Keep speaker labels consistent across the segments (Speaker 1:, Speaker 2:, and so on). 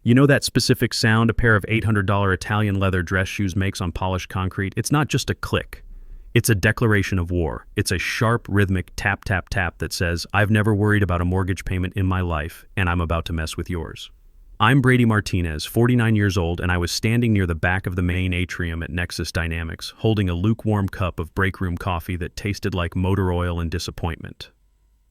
Speaker 1: You know that specific sound a pair of $800 Italian leather dress shoes makes on polished concrete? It's not just a click. It's a declaration of war. It's a sharp, rhythmic tap, tap, tap that says, I've never worried about a mortgage payment in my life, and I'm about to mess with yours. I'm Brady Martinez, 49 years old, and I was standing near the back of the main atrium at Nexus Dynamics, holding a lukewarm cup of break room coffee that tasted like motor oil and disappointment.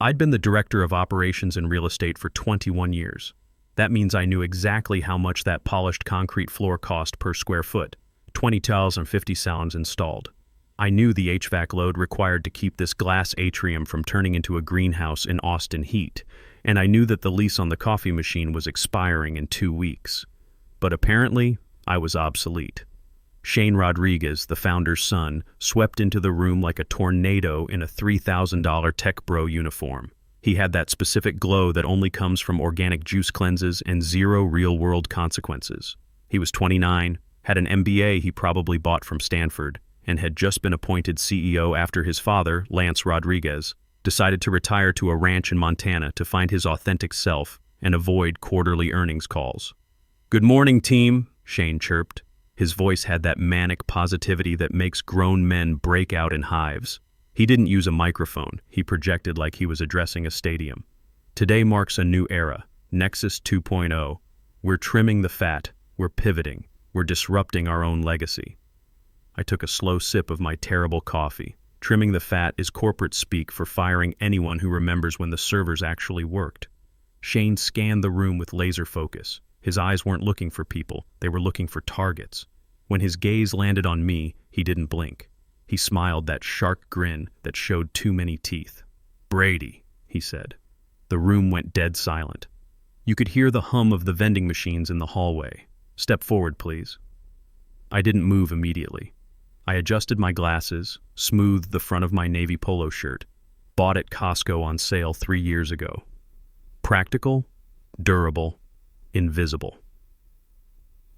Speaker 1: I'd been the director of operations in real estate for 21 years. That means I knew exactly how much that polished concrete floor cost per square foot, 20 tiles and 50 sounds installed. I knew the HVAC load required to keep this glass atrium from turning into a greenhouse in Austin heat, and I knew that the lease on the coffee machine was expiring in 2 weeks. But apparently, I was obsolete. Shane Rodriguez, the founder's son, swept into the room like a tornado in a $3,000 tech bro uniform. He had that specific glow that only comes from organic juice cleanses and zero real-world consequences. He was 29, had an MBA he probably bought from Stanford, and had just been appointed CEO after his father, Lance Rodriguez, decided to retire to a ranch in Montana to find his authentic self and avoid quarterly earnings calls. "Good morning, team," Shane chirped. His voice had that manic positivity that makes grown men break out in hives. He didn't use a microphone. He projected like he was addressing a stadium. Today marks a new era, Nexus 2.0. We're trimming the fat. We're pivoting. We're disrupting our own legacy. I took a slow sip of my terrible coffee. Trimming the fat is corporate speak for firing anyone who remembers when the servers actually worked. Shane scanned the room with laser focus. His eyes weren't looking for people. They were looking for targets. When his gaze landed on me, he didn't blink. He smiled that shark grin that showed too many teeth. "Brady," he said. The room went dead silent. You could hear the hum of the vending machines in the hallway. "Step forward, please." I didn't move immediately. I adjusted my glasses, smoothed the front of my navy polo shirt, bought at Costco on sale 3 years ago. Practical, durable, invisible.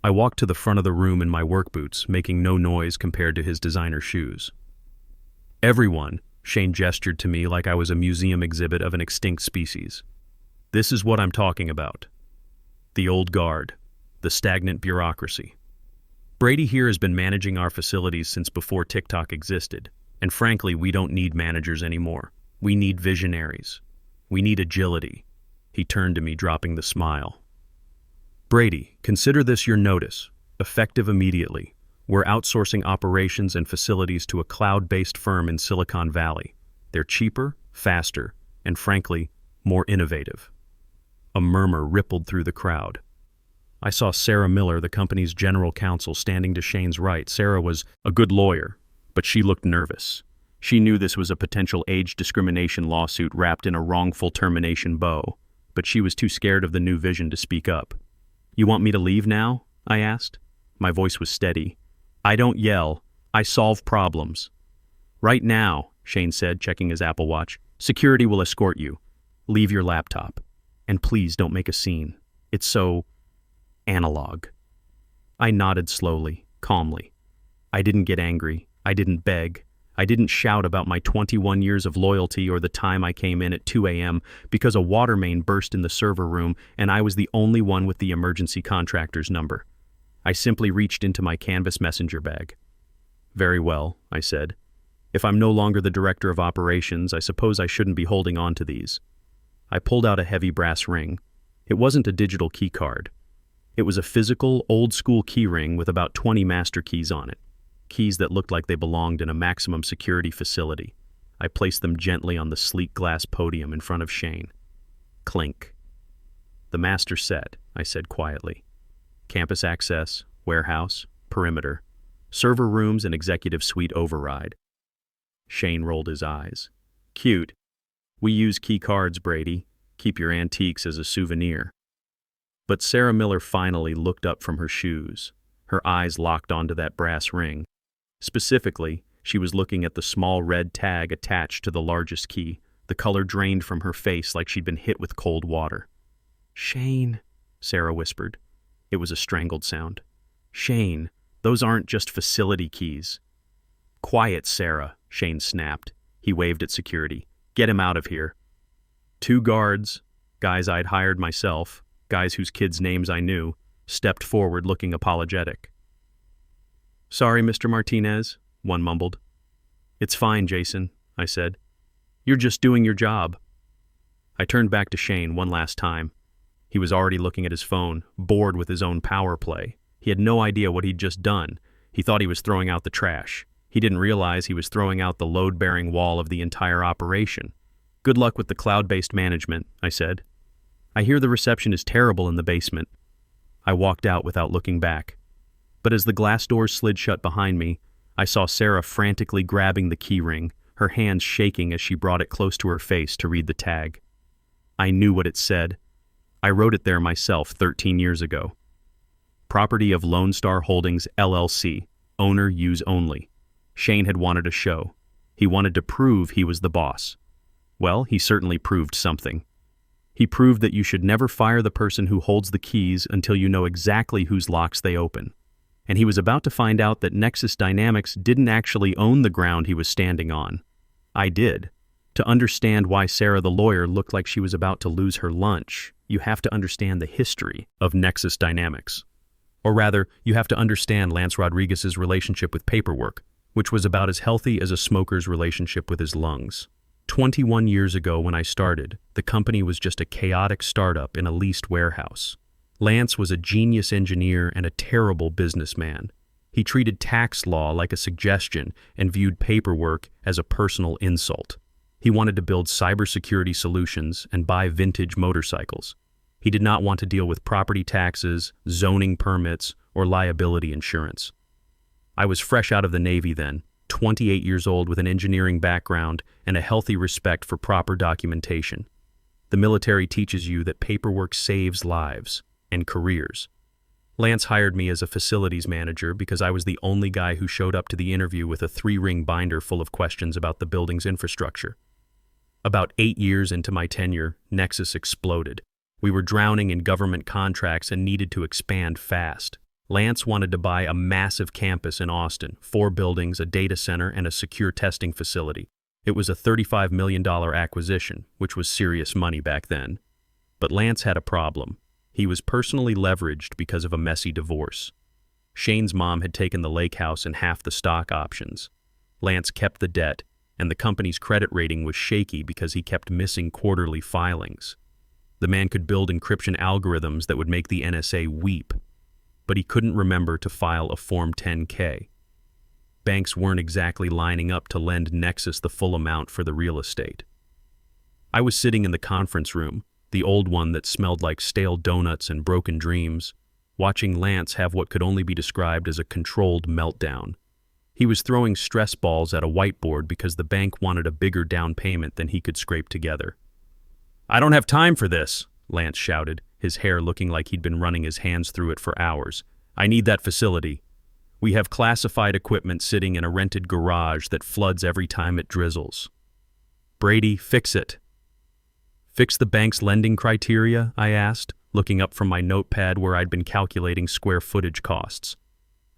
Speaker 1: I walked to the front of the room in my work boots, making no noise compared to his designer shoes. "Everyone," Shane gestured to me like I was a museum exhibit of an extinct species. "This is what I'm talking about. The old guard, the stagnant bureaucracy. Brady here has been managing our facilities since before TikTok existed, and frankly, we don't need managers anymore. We need visionaries. We need agility." He turned to me, dropping the smile. "Brady, consider this your notice, effective immediately. We're outsourcing operations and facilities to a cloud-based firm in Silicon Valley. They're cheaper, faster, and frankly, more innovative." A murmur rippled through the crowd. I saw Sarah Miller, the company's general counsel, standing to Shane's right. Sarah was a good lawyer, but she looked nervous. She knew this was a potential age discrimination lawsuit wrapped in a wrongful termination bow, but she was too scared of the new vision to speak up. "You want me to leave now?" I asked. My voice was steady. "I don't yell. I solve problems." "Right now," Shane said, checking his Apple Watch, "security will escort you. Leave your laptop. And please don't make a scene. It's so analog." I nodded slowly, calmly. I didn't get angry. I didn't beg. I didn't shout about my 21 years of loyalty or the time I came in at 2 a.m. because a water main burst in the server room and I was the only one with the emergency contractor's number. I simply reached into my canvas messenger bag. "Very well," I said. "If I'm no longer the director of operations, I suppose I shouldn't be holding on to these." I pulled out a heavy brass ring. It wasn't a digital key card. It was a physical, old-school key ring with about 20 master keys on it. Keys that looked like they belonged in a maximum security facility. I placed them gently on the sleek glass podium in front of Shane. Clink. "The master set," I said quietly. "Campus access, warehouse, perimeter, server rooms, and executive suite override." Shane rolled his eyes. "Cute. We use key cards, Brady. Keep your antiques as a souvenir." But Sarah Miller finally looked up from her shoes. Her eyes locked onto that brass ring. Specifically, she was looking at the small red tag attached to the largest key. The color drained from her face like she'd been hit with cold water. "Shane," Sarah whispered. It was a strangled sound. "Shane, those aren't just facility keys." "Quiet, Sarah," Shane snapped. He waved at security. "Get him out of here." 2 guards, guys I'd hired myself, guys whose kids' names I knew, stepped forward looking apologetic. "Sorry, Mr. Martinez," one mumbled. "It's fine, Jason," I said. "You're just doing your job." I turned back to Shane one last time. He was already looking at his phone, bored with his own power play. He had no idea what he'd just done. He thought he was throwing out the trash. He didn't realize he was throwing out the load-bearing wall of the entire operation. "Good luck with the cloud-based management," I said. "I hear the reception is terrible in the basement." I walked out without looking back. But as the glass doors slid shut behind me, I saw Sarah frantically grabbing the keyring, her hands shaking as she brought it close to her face to read the tag. I knew what it said. I wrote it there myself 13 years ago. Property of Lone Star Holdings, LLC. Owner use only. Shane had wanted a show. He wanted to prove he was the boss. Well, he certainly proved something. He proved that you should never fire the person who holds the keys until you know exactly whose locks they open. And he was about to find out that Nexus Dynamics didn't actually own the ground he was standing on. I did. To understand why Sarah the lawyer looked like she was about to lose her lunch, you have to understand the history of Nexus Dynamics. Or rather, you have to understand Lance Rodriguez's relationship with paperwork, which was about as healthy as a smoker's relationship with his lungs. 21 years ago when I started, the company was just a chaotic startup in a leased warehouse. Lance was a genius engineer and a terrible businessman. He treated tax law like a suggestion and viewed paperwork as a personal insult. He wanted to build cybersecurity solutions and buy vintage motorcycles. He did not want to deal with property taxes, zoning permits, or liability insurance. I was fresh out of the Navy then, 28 years old with an engineering background and a healthy respect for proper documentation. The military teaches you that paperwork saves lives and careers. Lance hired me as a facilities manager because I was the only guy who showed up to the interview with a 3-ring binder full of questions about the building's infrastructure. About 8 years into my tenure, Nexus exploded. We were drowning in government contracts and needed to expand fast. Lance wanted to buy a massive campus in Austin, 4 buildings, a data center, and a secure testing facility. It was a $35 million acquisition, which was serious money back then. But Lance had a problem. He was personally leveraged because of a messy divorce. Shane's mom had taken the lake house and half the stock options. Lance kept the debt, and the company's credit rating was shaky because he kept missing quarterly filings. The man could build encryption algorithms that would make the NSA weep, but he couldn't remember to file a Form 10-K. Banks weren't exactly lining up to lend Nexus the full amount for the real estate. I was sitting in the conference room, the old one that smelled like stale donuts and broken dreams, watching Lance have what could only be described as a controlled meltdown. He was throwing stress balls at a whiteboard because the bank wanted a bigger down payment than he could scrape together. "I don't have time for this," Lance shouted, his hair looking like he'd been running his hands through it for hours. "I need that facility. We have classified equipment sitting in a rented garage that floods every time it drizzles. Brady, fix it." "Fix the bank's lending criteria?" I asked, looking up from my notepad where I'd been calculating square footage costs.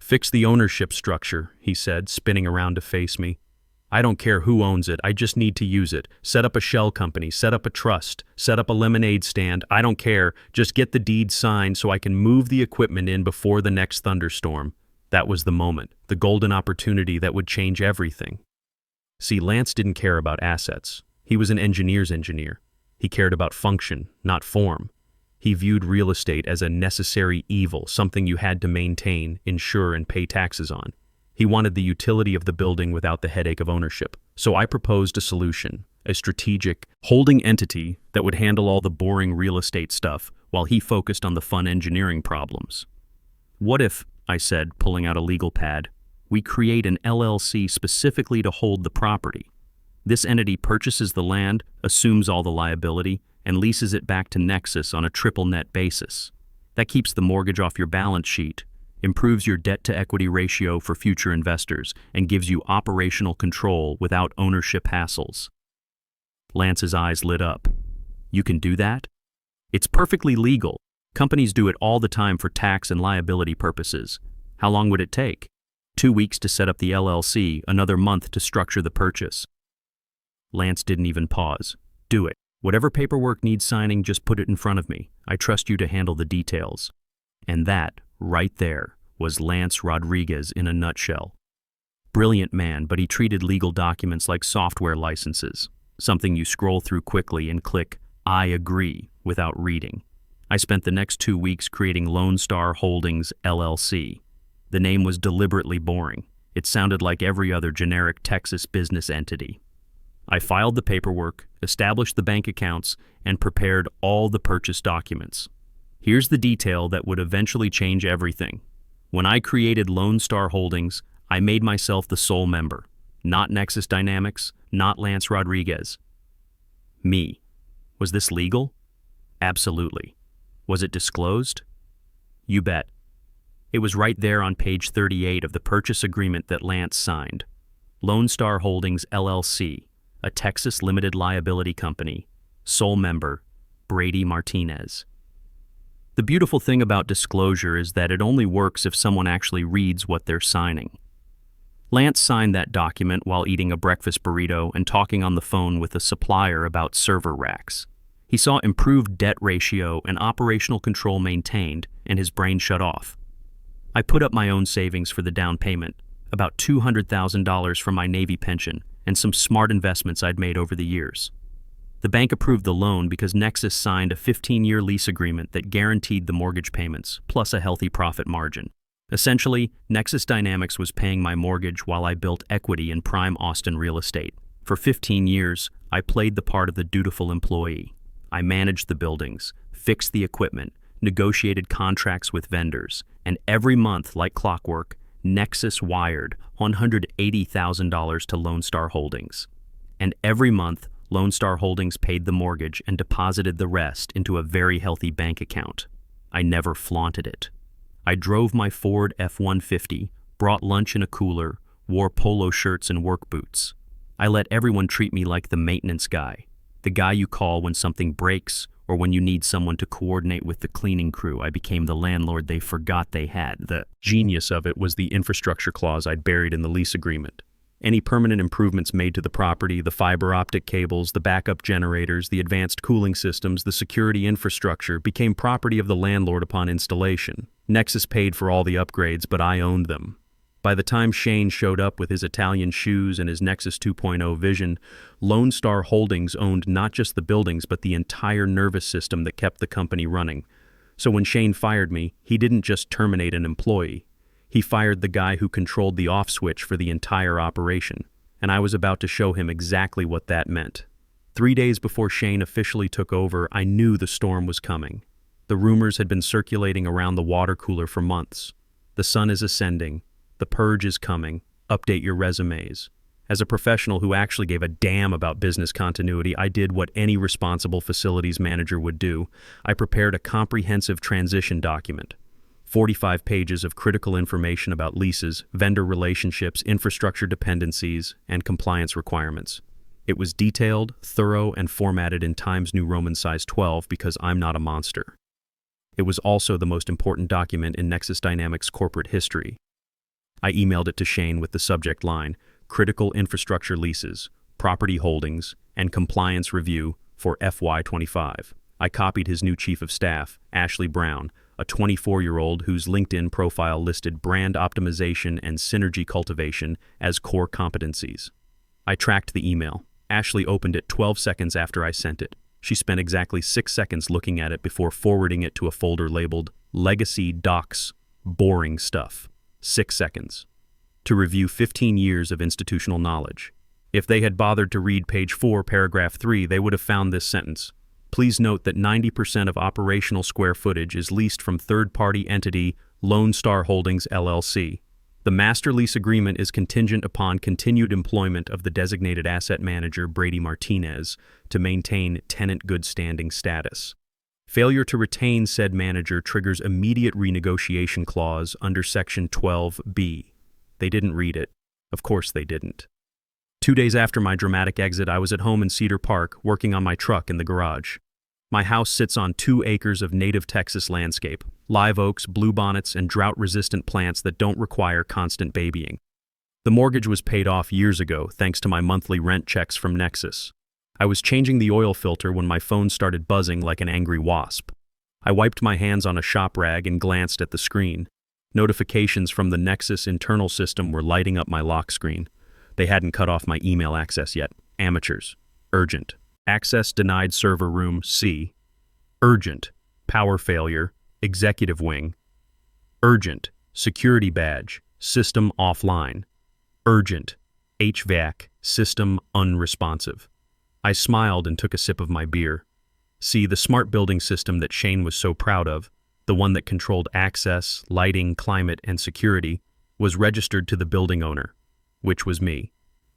Speaker 1: "Fix the ownership structure," he said, spinning around to face me. "I don't care who owns it, I just need to use it. Set up a shell company, set up a trust, set up a lemonade stand, I don't care. Just get the deed signed so I can move the equipment in before the next thunderstorm." That was the moment, the golden opportunity that would change everything. See, Lance didn't care about assets. He was an engineer's engineer. He cared about function, not form. He viewed real estate as a necessary evil, something you had to maintain, insure, and pay taxes on. He wanted the utility of the building without the headache of ownership. So I proposed a solution, a strategic, holding entity that would handle all the boring real estate stuff while he focused on the fun engineering problems. "What if," I said, pulling out a legal pad, "we create an LLC specifically to hold the property? This entity purchases the land, assumes all the liability, and leases it back to Nexus on a triple net basis. That keeps the mortgage off your balance sheet, improves your debt-to-equity ratio for future investors, and gives you operational control without ownership hassles." Lance's eyes lit up. "You can do that?" "It's perfectly legal. Companies do it all the time for tax and liability purposes. How long would it take?" 2 weeks to set up the LLC, another month to structure the purchase." Lance didn't even pause. "Do it. Whatever paperwork needs signing, just put it in front of me. I trust you to handle the details." And that, right there, was Lance Rodriguez in a nutshell. Brilliant man, but he treated legal documents like software licenses, something you scroll through quickly and click, "I agree," without reading. I spent the next 2 weeks creating Lone Star Holdings, LLC. The name was deliberately boring. It sounded like every other generic Texas business entity. I filed the paperwork, established the bank accounts, and prepared all the purchase documents. Here's the detail that would eventually change everything. When I created Lone Star Holdings, I made myself the sole member. Not Nexus Dynamics, not Lance Rodriguez. Me. Was this legal? Absolutely. Was it disclosed? You bet. It was right there on page 38 of the purchase agreement that Lance signed. Lone Star Holdings, LLC, a Texas limited liability company. Sole member, Brady Martinez. The beautiful thing about disclosure is that it only works if someone actually reads what they're signing. Lance signed that document while eating a breakfast burrito and talking on the phone with a supplier about server racks. He saw improved debt ratio and operational control maintained, and his brain shut off. I put up my own savings for the down payment, about $200,000 from my Navy pension, and some smart investments I'd made over the years. The bank approved the loan because Nexus signed a 15-year lease agreement that guaranteed the mortgage payments, plus a healthy profit margin. Essentially, Nexus Dynamics was paying my mortgage while I built equity in prime Austin real estate. For 15 years, I played the part of the dutiful employee. I managed the buildings, fixed the equipment, negotiated contracts with vendors, and every month, like clockwork, Nexus wired $180,000 to Lone Star Holdings. And every month, Lone Star Holdings paid the mortgage and deposited the rest into a very healthy bank account. I never flaunted it. I drove my Ford F-150, brought lunch in a cooler, wore polo shirts and work boots. I let everyone treat me like the maintenance guy, the guy you call when something breaks or when you need someone to coordinate with the cleaning crew. I became the landlord they forgot they had. The genius of it was the infrastructure clause I'd buried in the lease agreement. Any permanent improvements made to the property, the fiber optic cables, the backup generators, the advanced cooling systems, the security infrastructure, became property of the landlord upon installation. Nexus paid for all the upgrades, but I owned them. By the time Shane showed up with his Italian shoes and his Nexus 2.0 vision, Lone Star Holdings owned not just the buildings, but the entire nervous system that kept the company running. So when Shane fired me, he didn't just terminate an employee. He fired the guy who controlled the off switch for the entire operation, and I was about to show him exactly what that meant. 3 days before Shane officially took over, I knew the storm was coming. The rumors had been circulating around the water cooler for months. The sun is ascending. The purge is coming. Update your resumes. As a professional who actually gave a damn about business continuity, I did what any responsible facilities manager would do. I prepared a comprehensive transition document. 45 pages of critical information about leases, vendor relationships, infrastructure dependencies, and compliance requirements. It was detailed, thorough, and formatted in Times New Roman size 12 because I'm not a monster. It was also the most important document in Nexus Dynamics corporate history. I emailed it to Shane with the subject line, Critical Infrastructure Leases, Property Holdings, and Compliance Review for FY25. I copied his new chief of staff, Ashley Brown, a 24-year-old whose LinkedIn profile listed brand optimization and synergy cultivation as core competencies. I tracked the email. Ashley opened it 12 seconds after I sent it. She spent exactly 6 seconds looking at it before forwarding it to a folder labeled Legacy Docs, Boring Stuff. 6 seconds. To review 15 years of institutional knowledge. If they had bothered to read page 4, paragraph 3, they would have found this sentence. Please note that 90% of operational square footage is leased from third-party entity Lone Star Holdings, LLC. The master lease agreement is contingent upon continued employment of the designated asset manager Brady Martinez to maintain tenant good standing status. Failure to retain said manager triggers immediate renegotiation clause under Section 12B. They didn't read it. Of course they didn't. 2 days after my dramatic exit, I was at home in Cedar Park, working on my truck in the garage. My house sits on 2 acres of native Texas landscape, live oaks, bluebonnets, and drought-resistant plants that don't require constant babying. The mortgage was paid off years ago thanks to my monthly rent checks from Nexus. I was changing the oil filter when my phone started buzzing like an angry wasp. I wiped my hands on a shop rag and glanced at the screen. Notifications from the Nexus internal system were lighting up my lock screen. They hadn't cut off my email access yet. Amateurs. Urgent. Access denied server room C. Urgent. Power failure. Executive wing. Urgent. Security badge. System offline. Urgent. HVAC. System unresponsive. I smiled and took a sip of my beer. See, the smart building system that Shane was so proud of, the one that controlled access, lighting, climate, and security, was registered to the building owner, which was me.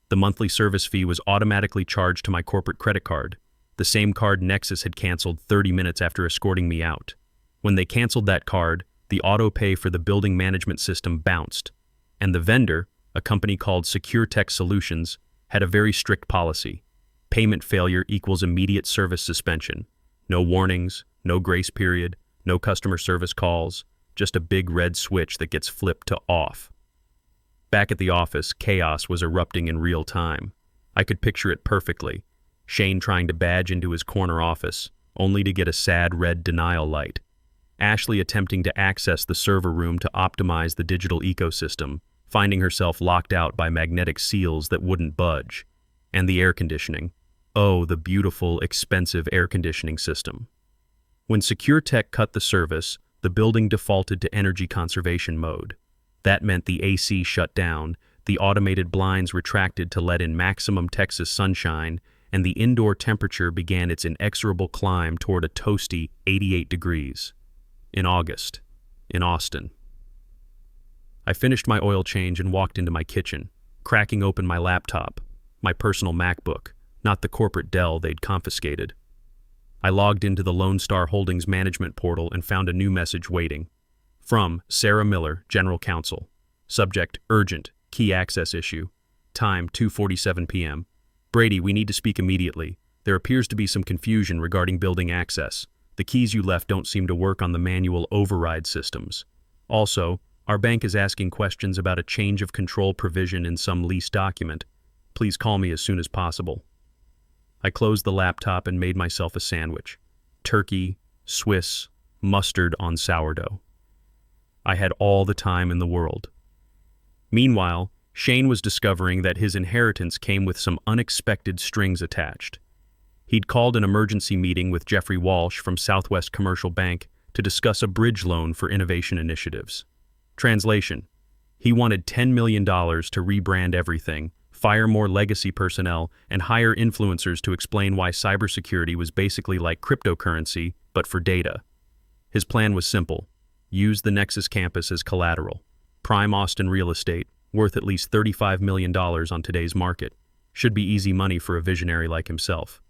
Speaker 1: The monthly service fee was automatically charged to my corporate credit card, the same card Nexus had canceled 30 minutes after escorting me out. When they canceled that card, the auto pay for the building management system bounced, and the vendor, a company called Secure Tech Solutions, had a very strict policy. Payment failure equals immediate service suspension. No warnings, no grace period, no customer service calls, just a big red switch that gets flipped to off. Back at the office, chaos was erupting in real time. I could picture it perfectly. Shane trying to badge into his corner office, only to get a sad red denial light. Ashley attempting to access the server room to optimize the digital ecosystem, finding herself locked out by magnetic seals that wouldn't budge. And the air conditioning. Oh, the beautiful, expensive air conditioning system. When Secure Tech cut the service, the building defaulted to energy conservation mode. That meant the AC shut down, the automated blinds retracted to let in maximum Texas sunshine, and the indoor temperature began its inexorable climb toward a toasty 88 degrees. In August, in Austin. I finished my oil change and walked into my kitchen, cracking open my laptop, my personal MacBook, not the corporate Dell they'd confiscated. I logged into the Lone Star Holdings management portal and found a new message waiting. From Sarah Miller, General Counsel. Subject, urgent, key access issue. Time, 2:47 p.m. Brady, we need to speak immediately. There appears to be some confusion regarding building access. The keys you left don't seem to work on the manual override systems. Also, our bank is asking questions about a change of control provision in some lease document. Please call me as soon as possible. I closed the laptop and made myself a sandwich. Turkey, Swiss, mustard on sourdough. I had all the time in the world. Meanwhile, Shane was discovering that his inheritance came with some unexpected strings attached. He'd called an emergency meeting with Jeffrey Walsh from Southwest Commercial Bank to discuss a bridge loan for innovation initiatives. Translation: he wanted $10 million to rebrand everything, fire more legacy personnel, and hire influencers to explain why cybersecurity was basically like cryptocurrency, but for data. His plan was simple. Use the Nexus campus as collateral. Prime Austin real estate, worth at least $35 million on today's market. Should be easy money for a visionary like himself.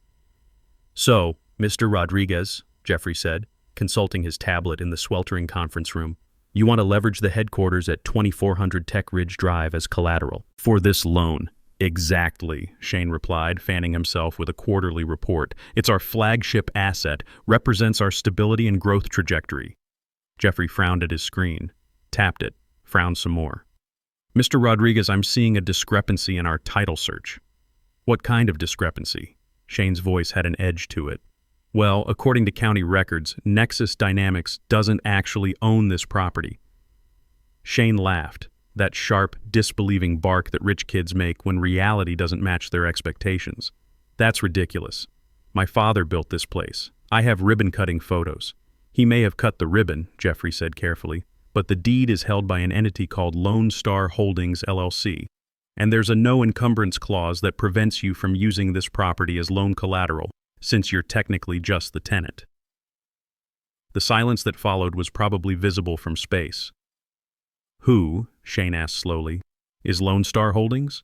Speaker 1: So, Mr. Rodriguez, Jeffrey said, consulting his tablet in the sweltering conference room, you want to leverage the headquarters at 2400 Tech Ridge Drive as collateral for this loan. Exactly, Shane replied, fanning himself with a quarterly report. It's our flagship asset, represents our stability and growth trajectory. Jeffrey frowned at his screen, tapped it, frowned some more. Mr. Rodriguez, I'm seeing a discrepancy in our title search. What kind of discrepancy? Shane's voice had an edge to it. Well, according to county records, Nexus Dynamics doesn't actually own this property. Shane laughed, that sharp, disbelieving bark that rich kids make when reality doesn't match their expectations. That's ridiculous. My father built this place. I have ribbon-cutting photos. He may have cut the ribbon, Jeffrey said carefully, but the deed is held by an entity called Lone Star Holdings, LLC, and there's a no encumbrance clause that prevents you from using this property as loan collateral, since you're technically just the tenant. The silence that followed was probably visible from space. Who, Shane asked slowly, is Lone Star Holdings?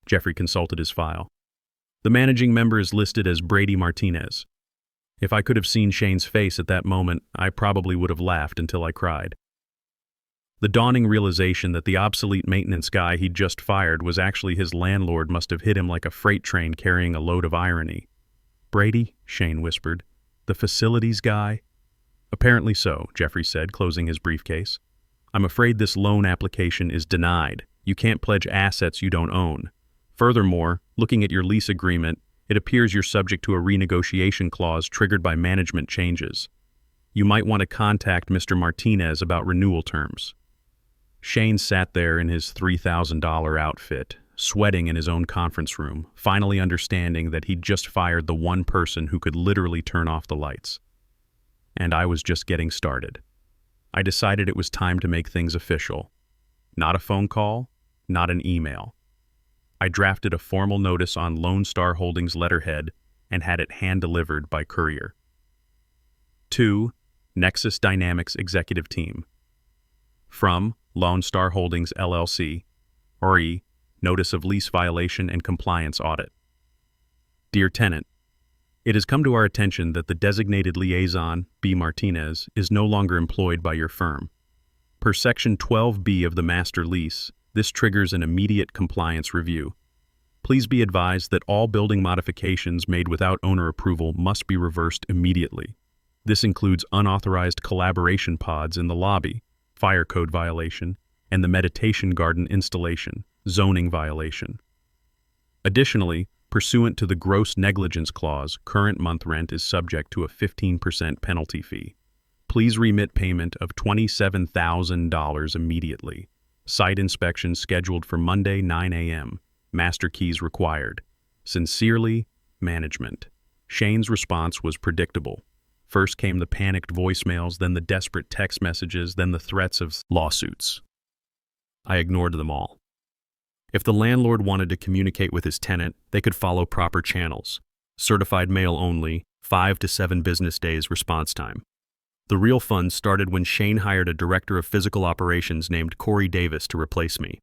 Speaker 1: Jeffrey consulted his file. The managing member is listed as Brady Martinez. If I could have seen Shane's face at that moment, I probably would have laughed until I cried. The dawning realization that the obsolete maintenance guy he'd just fired was actually his landlord must have hit him like a freight train carrying a load of irony. Brady, Shane whispered. The facilities guy? Apparently so, Jeffrey said, closing his briefcase. I'm afraid this loan application is denied. You can't pledge assets you don't own. Furthermore, looking at your lease agreement, it appears you're subject to a renegotiation clause triggered by management changes. You might want to contact Mr. Martinez about renewal terms." Shane sat there in his $3,000 outfit, sweating in his own conference room, finally understanding that he'd just fired the one person who could literally turn off the lights. And I was just getting started. I decided it was time to make things official. Not a phone call, not an email. I drafted a formal notice on Lone Star Holdings letterhead and had it hand-delivered by courier. To Nexus Dynamics Executive Team. From Lone Star Holdings LLC, RE, Notice of Lease Violation and Compliance Audit. Dear Tenant, it has come to our attention that the designated liaison, B. Martinez, is no longer employed by your firm. Per Section 12B of the Master Lease, this triggers an immediate compliance review. Please be advised that all building modifications made without owner approval must be reversed immediately. This includes unauthorized collaboration pods in the lobby, fire code violation, and the meditation garden installation, zoning violation. Additionally, pursuant to the gross negligence clause, current month rent is subject to a 15% penalty fee. Please remit payment of $27,000 immediately. Site inspection scheduled for Monday, 9 a.m. Master keys required. Sincerely, management. Shane's response was predictable. First came the panicked voicemails, then the desperate text messages, then the threats of lawsuits. I ignored them all. If the landlord wanted to communicate with his tenant, they could follow proper channels. Certified mail only, 5 to 7 business days response time. The real fun started when Shane hired a director of physical operations named Corey Davis to replace me.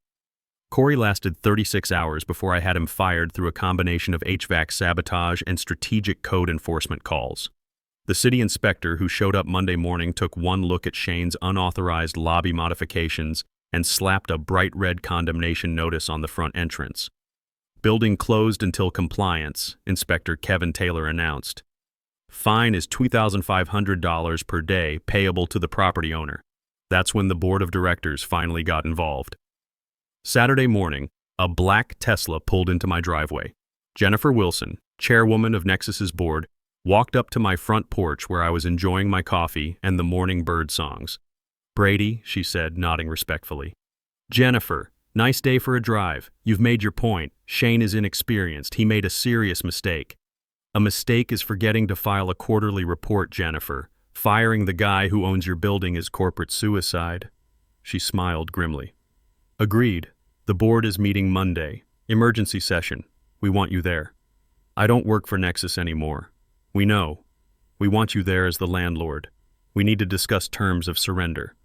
Speaker 1: Corey lasted 36 hours before I had him fired through a combination of HVAC sabotage and strategic code enforcement calls. The city inspector who showed up Monday morning took one look at Shane's unauthorized lobby modifications and slapped a bright red condemnation notice on the front entrance. Building closed until compliance, Inspector Kevin Taylor announced. Fine is $2,500 per day payable to the property owner. That's when the board of directors finally got involved. Saturday morning, a black Tesla pulled into my driveway. Jennifer Wilson, chairwoman of Nexus's board, walked up to my front porch where I was enjoying my coffee and the morning bird songs. "Brady," she said, nodding respectfully. "Jennifer, nice day for a drive. You've made your point. Shane is inexperienced. He made a serious mistake." "A mistake is forgetting to file a quarterly report, Jennifer. Firing the guy who owns your building is corporate suicide." She smiled grimly. "Agreed. The board is meeting Monday. Emergency session. We want you there." "I don't work for Nexus anymore." "We know. We want you there as the landlord. We need to discuss terms of surrender."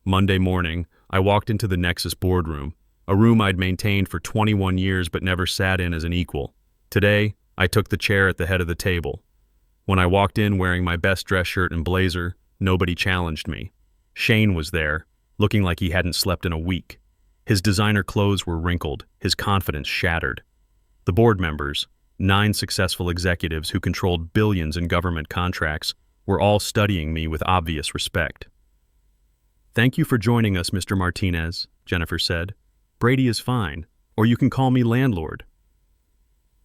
Speaker 1: Monday morning, I walked into the Nexus boardroom, a room I'd maintained for 21 years but never sat in as an equal. Today, I took the chair at the head of the table. When I walked in wearing my best dress shirt and blazer, nobody challenged me. Shane was there, looking like he hadn't slept in a week. His designer clothes were wrinkled, his confidence shattered. The board members, 9 successful executives who controlled billions in government contracts, were all studying me with obvious respect. "Thank you for joining us, Mr. Martinez," Jennifer said. "Brady is fine, or you can call me landlord."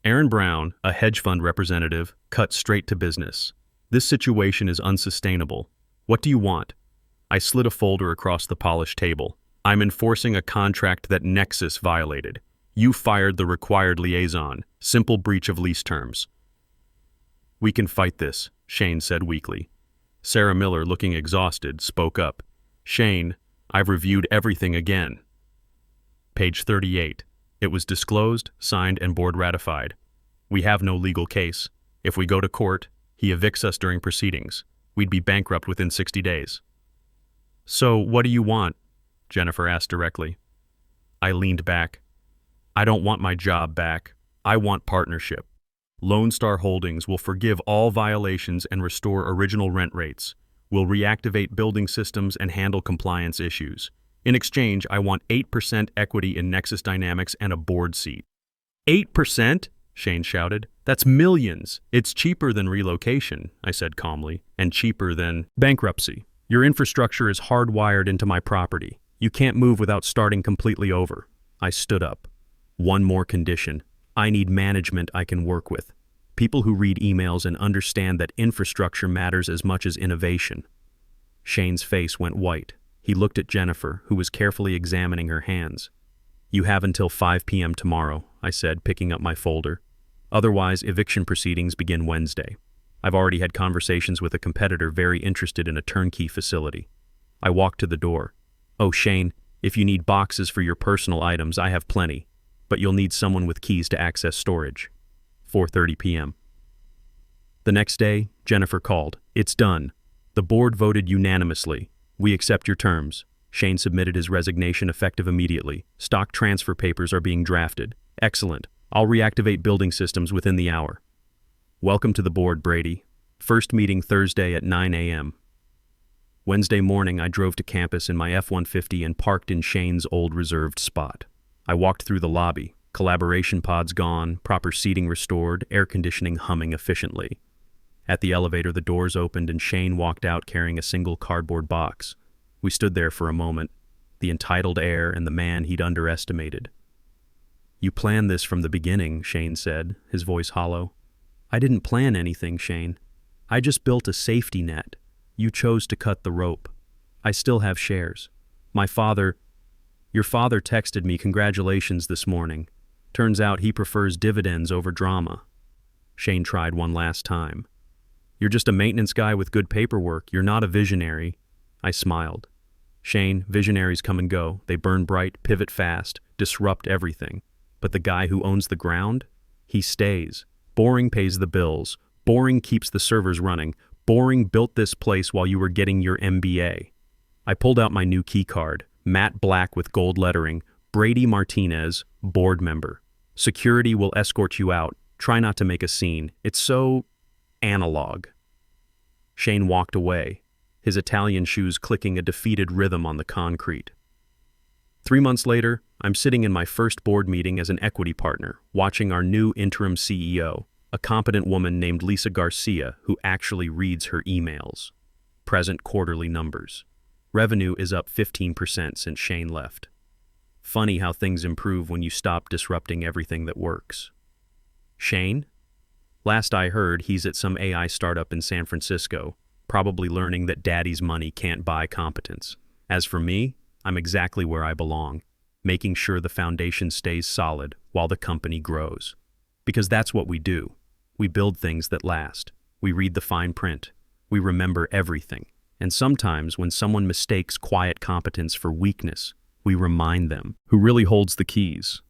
Speaker 1: Aaron Brown, a hedge fund representative, cut straight to business. "This situation is unsustainable. What do you want?" I slid a folder across the polished table. "I'm enforcing a contract that Nexus violated. You fired the required liaison. Simple breach of lease terms." "We can fight this," Shane said weakly. Sarah Miller, looking exhausted, spoke up. "Shane, I've reviewed everything again." Page 38. It was disclosed, signed, and board ratified. "We have no legal case. If we go to court, he evicts us during proceedings. We'd be bankrupt within 60 days. "So what do you want?" Jennifer asked directly. I leaned back. "I don't want my job back. I want partnership. Lone Star Holdings will forgive all violations and restore original rent rates. We'll reactivate building systems and handle compliance issues. In exchange, I want 8% equity in Nexus Dynamics and a board seat." "8%?" Shane shouted. "That's millions. It's cheaper than relocation," I said calmly, "and cheaper than bankruptcy. Your infrastructure is hardwired into my property. You can't move without starting completely over." I stood up. "One more condition. I need management I can work with. People who read emails and understand that infrastructure matters as much as innovation. Shane's face went white. He looked at Jennifer, who was carefully examining her hands. "You have until 5 p.m. tomorrow," I said, picking up my folder. "Otherwise, eviction proceedings begin Wednesday. I've already had conversations with a competitor very interested in a turnkey facility." I walked to the door. "Oh, Shane, if you need boxes for your personal items, I have plenty, but you'll need someone with keys to access storage." 4:30 p.m. The next day, Jennifer called. "It's done. The board voted unanimously. We accept your terms." Shane submitted his resignation effective immediately. "Stock transfer papers are being drafted." "Excellent. I'll reactivate building systems within the hour." "Welcome to the board, Brady. First meeting Thursday at 9 a.m. Wednesday morning, I drove to campus in my F-150 and parked in Shane's old reserved spot. I walked through the lobby. Collaboration pods gone, proper seating restored, air conditioning humming efficiently. At the elevator, the doors opened and Shane walked out carrying a single cardboard box. We stood there for a moment, the entitled air and the man he'd underestimated. "You planned this from the beginning," Shane said, his voice hollow. "I didn't plan anything, Shane. I just built a safety net. You chose to cut the rope. I still have shares. Your father texted me congratulations this morning. Turns out he prefers dividends over drama." Shane tried one last time. "You're just a maintenance guy with good paperwork. You're not a visionary." I smiled. "Shane, visionaries come and go. They burn bright, pivot fast, disrupt everything. But the guy who owns the ground? He stays. Boring pays the bills. Boring keeps the servers running. Boring built this place while you were getting your MBA. I pulled out my new key card, matte black with gold lettering, Brady Martinez, board member. Security will escort you out. Try not to make a scene. It's so analog." Shane walked away, his Italian shoes clicking a defeated rhythm on the concrete. 3 months later, I'm sitting in my first board meeting as an equity partner, watching our new interim CEO, a competent woman named Lisa Garcia who actually reads her emails. Present quarterly numbers. Revenue is up 15% since Shane left. Funny how things improve when you stop disrupting everything that works. Shane? Last I heard, he's at some AI startup in San Francisco, probably learning that daddy's money can't buy competence. As for me, I'm exactly where I belong, making sure the foundation stays solid while the company grows. Because that's what we do. We build things that last. We read the fine print. We remember everything. And sometimes when someone mistakes quiet competence for weakness, we remind them who really holds the keys.